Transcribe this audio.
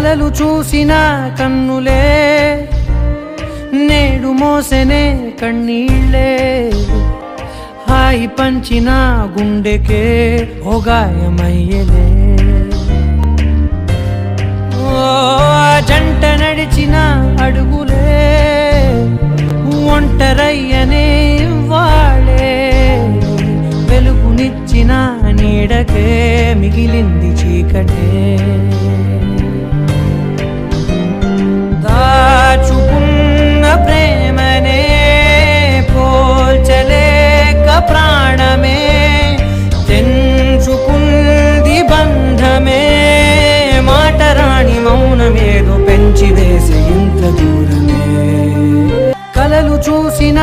కలలు చూసిన కన్నులే నేడు మోసెనే కన్నీళ్ళే హాయి పంచిన గుండెకే ఓ గాయమయ్యలే జంట నడిచిన అడుగులే ఒంటరయ్యనే వాళే వెలుగునిచ్చిన నీడకే మిగిలింది చీకటే దాచుకున్న ప్రేమనే పోల్చలేక ప్రాణమే తెంచుకుంది బంధమే మాటరాని మౌనమేదో పెంచి వేసే ఇంత దూరమే కలలు చూసిన